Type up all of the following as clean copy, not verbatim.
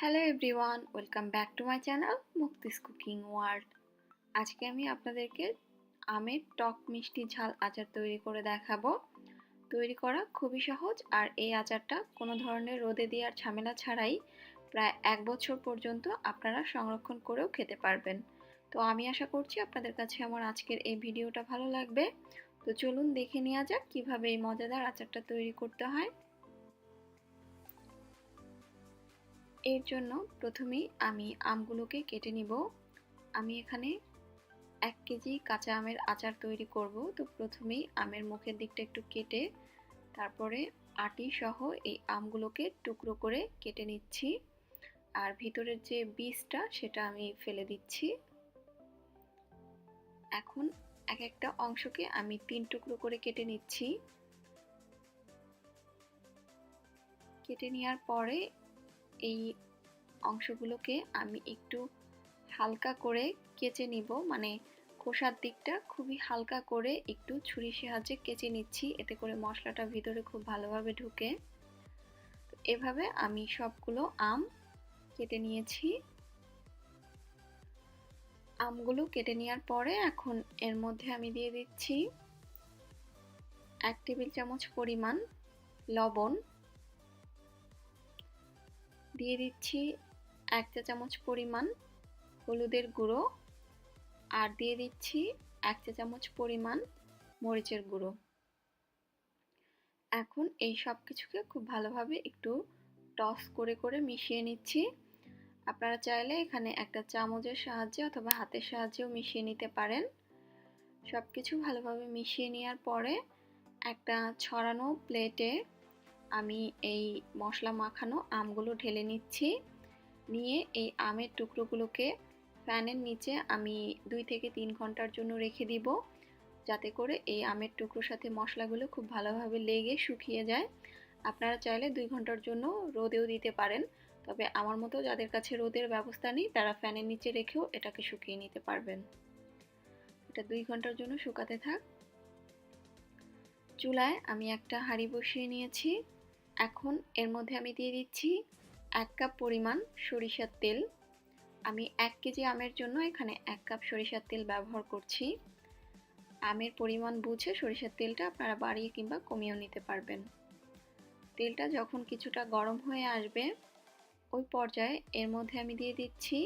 Hello everyone, welcome back to my channel Mukti's cooking world. আজকে আমি আপনাদেরকে আমের টক মিষ্টি ঝাল আচার তৈরি করে দেখাবো। তৈরি করা খুবই সহজ, আর এই আচারটা কোনো ধরনের রোদে দেওয়ার ঝামেলা ছাড়াই প্রায় 1 বছর পর্যন্ত আপনারা সংরক্ষণ করেও খেতে পারবেন। তো আমি আশা করছি আপনাদের কাছে আমার আজকের এই ভিডিওটা ভালো লাগবে। তো চলুন দেখে নেওয়া যাক কীভাবে এই মজাদার আচারটা তৈরি করতে হয়। এর জন্য প্রথমেই আমি আমগুলোকে কেটে নিব। আমি এখানে 1 কেজি কাঁচা আমের আচার তৈরি করব। তো প্রথমেই আমের মুখের দিকটা একটু কেটে তারপরে আটি সহ এই আমগুলোকে টুকরো করে কেটে নিচ্ছি, আর ভিতরের যে বীজটা সেটা আমি ফেলে দিচ্ছি। এখন এক একটা অংশকে আমি 3 টুকরো করে কেটে নিচ্ছি। কেটে নেওয়ার পরে এই অংশগুলোকে আমি একটু হালকা করে কেচে নিব, মানে খোসার দিকটা খুবই হালকা করে একটু ছুরির সাহায্যে কেচে নিচ্ছি, এতে করে মশলাটা ভিতরে খুব ভালোভাবে ঢুকে। তো এভাবে আমি সবগুলো আম কেটে নিয়েছি। আমগুলো কেটে নেওয়ার পরে এখন এর মধ্যে আমি দিয়ে দিচ্ছি 1 টেবিল চামচ পরিমাণ লবণ, দিয়ে দিচ্ছি 1 চা চামচ পরিমাণ হলুদের গুঁড়ো, আর দিয়ে দিচ্ছি 1 চা চামচ পরিমাণ মরিচের গুঁড়ো। এখন এই সব কিছুকে খুব ভালোভাবে একটু টস করে করে মিশিয়ে নিচ্ছি। আপনারা চাইলে এখানে একটা চামচের সাহায্যে অথবা হাতের সাহায্যেও মিশিয়ে নিতে পারেন। সব কিছু ভালোভাবে মিশিয়ে নেওয়ার পরে একটা ছড়ানো প্লেটে আমি এই মশলা মাখানো আমগুলো ঢেলে নিচ্ছি। নিয়ে এই আমের টুকরোগুলোকে ফ্যানের নিচে আমি 2 থেকে 3 ঘন্টার জন্য রেখে দিব, যাতে করে এই আমের টুকরোর সাথে মশলাগুলো খুব ভালোভাবে লেগে শুকিয়ে যায়। আপনারা চাইলে 2 ঘন্টার জন্য রোদেও দিতে পারেন, তবে আমার মতো যাদের কাছে রোদের ব্যবস্থা নেই তারা ফ্যানের নিচে রেখেও এটাকে শুকিয়ে নিতে পারবেন। এটা 2 ঘন্টার জন্য শুকাতে থাক। চুলায় আমি একটা হাঁড়ি বসিয়ে নিয়েছি। এখন এর মধ্যে আমি দিয়ে দিচ্ছি 1 কাপ পরিমাণ সরিষার তেল। আমি 1 কেজি আমের জন্য এখানে 1 কাপ সরিষার তেল ব্যবহার করছি। আমের পরিমাণ বুঝে সরিষার তেলটা আপনারা বাড়িয়ে কিংবা কমিয়েও নিতে পারবেন। তেলটা যখন কিছুটা গরম হয়ে আসবে ওই পর্যায়ে এর মধ্যে আমি দিয়ে দিচ্ছি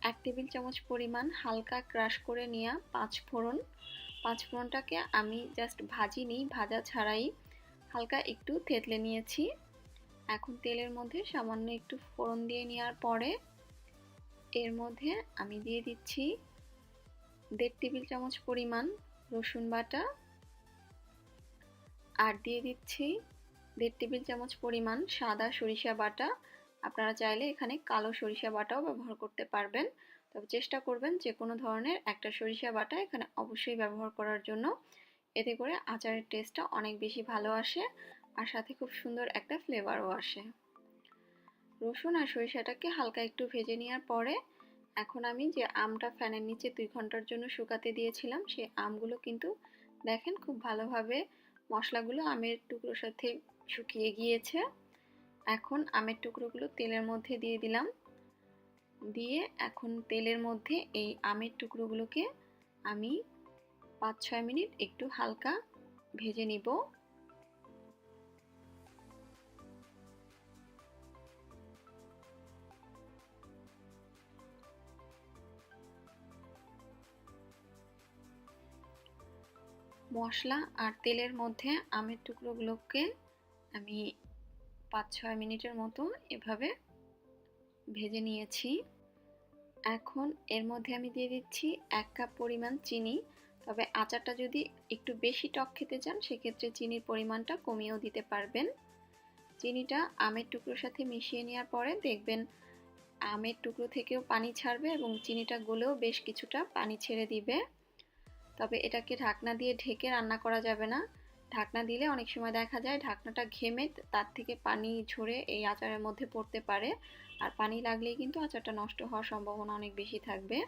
1 টেবিল চামচ পরিমাণ হালকা ক্রাশ করে নেওয়া 5 ফোড়ন। 5 ফোড়নটাকে আমি জাস্ট ভাজিনি, ভাজা ছাড়াই হালকা একটু থেতলে নিয়েছি। এখন তেলের মধ্যে সামান্য একটু ফোড়ন দিয়ে নেওয়ার পরে এর মধ্যে আমি দিয়ে দিচ্ছি 1.5 টেবিল চামচ পরিমাণ রসুন বাটা, আর দিয়ে দিচ্ছি 1.5 টেবিল চামচ পরিমাণ সাদা সরিষা বাটা। আপনারা চাইলে এখানে কালো সরিষা বাটাও ব্যবহার করতে পারবেন, তবে চেষ্টা করবেন যে কোনো ধরনের একটা সরিষা বাটা এখানে অবশ্যই ব্যবহার করার জন্য। এতে করে আচারের টেস্টটা অনেক বেশি ভালো আসে, আর সাথে খুব সুন্দর একটা ফ্লেভারও আসে। রসুন আর সরিষাটাকে হালকা একটু ভেজে নেওয়ার পরে এখন আমি যে আমটা ফ্যানের নিচে 2 ঘন্টার জন্য শুকাতে দিয়েছিলাম সেই আমগুলো কিন্তু দেখেন খুব ভালোভাবে মশলাগুলো আমের টুকরোর সাথে শুকিয়ে গিয়েছে। এখন আমের টুকরোগুলো তেলের মধ্যে দিয়ে দিলাম। দিয়ে এখন তেলের মধ্যে এই আমের টুকরোগুলোকে আমি 5-6 মিনিট একটু হালকা ভেজে নিব। মশলা আর তেলের মধ্যে আমের টুকরোগুলোকে আমি 5-6 মিনিটের মতো এভাবে ভেজে নিয়েছি। এখন এর মধ্যে আমি দিয়ে দিচ্ছি 1 কাপ পরিমাণ চিনি। তবে আচারটা যদি একটু বেশি টক খেতে চান সেক্ষেত্রে চিনির পরিমাণটা কমিয়েও দিতে পারবেন। চিনিটা আমের টুকরোর সাথে মিশিয়ে নেওয়ার পরে দেখবেন আমের টুকরো থেকেও পানি ছাড়বে এবং চিনিটা গলেও বেশ কিছুটা পানি ছেড়ে দিবে। তবে এটাকে ঢাকনা দিয়ে ঢেকে রান্না করা যাবে না। ঢাকনা দিলে অনেক সময় দেখা যায় ঢাকনাটা ঘেমে তার থেকে পানি ঝরে এই আচারের মধ্যে পড়তে পারে, আর পানি লাগলেই কিন্তু আচারটা নষ্ট হওয়ার সম্ভাবনা অনেক বেশি থাকবে।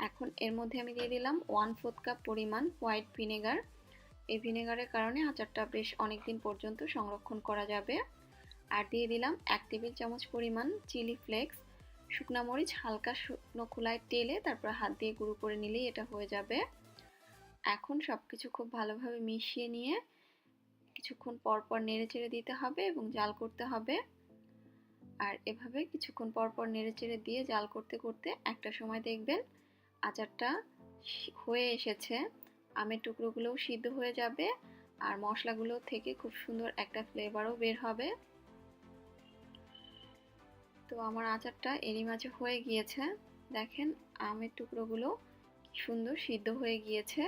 এখন এর মধ্যে আমি দিয়ে দিলাম 1/4 কাপ পরিমাণ হোয়াইট ভিনেগার। এই ভিনেগারের কারণে আচারটা বেশ অনেক দিন পর্যন্ত সংরক্ষণ করা যাবে। আর দিয়ে দিলাম 1 টেবিল চামচ পরিমাণ চিলি ফ্লেক্স। শুকনো মরিচ হালকা শুকনো খোলায় তেলে তারপর হাত দিয়ে গুঁড়ো করে নিলেই এটা হয়ে যাবে। এখন সবকিছু খুব ভালোভাবে মিশিয়ে নিয়ে কিছুক্ষণ পর পর নেড়েচেড়ে দিতে হবে এবং জাল করতে হবে। আর এভাবে কিছুক্ষণ পর পর নেড়েচেড়ে দিয়ে জাল করতে করতে একটা সময় দেখবেন আচারটা হয়ে এসেছে, আমের টুকরোগুলোও সিদ্ধ হয়ে যাবে আর মশলাগুলো থেকে খুব সুন্দর একটা ফ্লেভারও বের হবে। তো আমার আচারটা এরই মাঝে হয়ে গিয়েছে। দেখেন আমের টুকরোগুলো কি সুন্দর সিদ্ধ হয়ে গিয়েছে।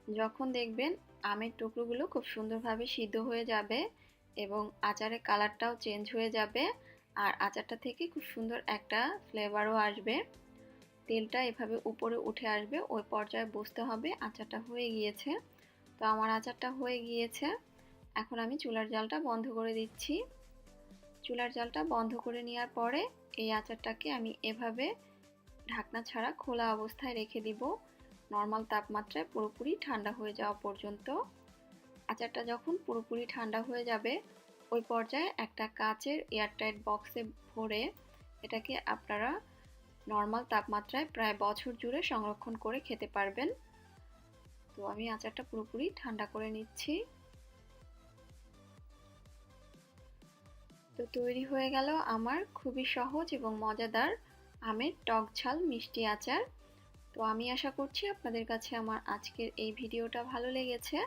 যখন দেখবেন আমের টুকরোগুলো খুব সুন্দরভাবে সিদ্ধ হয়ে যাবে এবং আচারের কালারটাও চেঞ্জ হয়ে যাবে আর আচারটা থেকে খুব সুন্দর একটা ফ্লেভারও আসবে, তেলটা এভাবে উপরে উঠে আসবে, ওই পর্যায়ে বুঝতে হবে আচারটা হয়ে গিয়েছে। তো আমার আচারটা হয়ে গিয়েছে। এখন আমি চুলার জালটা বন্ধ করে দিচ্ছি। চুলার জালটা বন্ধ করে নেওয়ার পরে এই আচারটাকে আমি এভাবে ঢাকনা ছাড়া খোলা অবস্থায় রেখে দিব নর্মাল তাপমাত্রায় পুরোপুরি ঠান্ডা হয়ে যাওয়া পর্যন্ত। আচারটা যখন পুরোপুরি ঠান্ডা হয়ে যাবে ওই পর্যায়ে একটা কাচের এয়ারটাইট বক্সে ভরে এটাকে আপনারা নর্মাল তাপমাত্রায় প্রায় বছর জুড়ে সংরক্ষণ করে খেতে পারবেন। তো আমি আচারটা পুরোপুরি ঠান্ডা করে নিচ্ছি। তো তৈরি হয়ে গেল আমার খুবই সহজ এবং মজাদার আমের টক ঝাল মিষ্টি আচার। তো আমি আশা করছি আপনাদের কাছে আমার আজকের এই ভিডিওটা ভালো লেগেছে।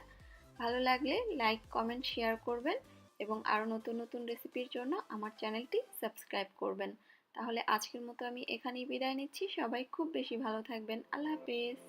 ভালো লাগলে লাইক, কমেন্ট, শেয়ার করবেন এবং আরও নতুন নতুন রেসিপির জন্য আমার চ্যানেলটি সাবস্ক্রাইব করবেন। তাহলে আজকের মতো আমি এখানেই বিদায় নিচ্ছি। সবাই খুব বেশি ভালো থাকবেন। আল্লাহ হাফেজ।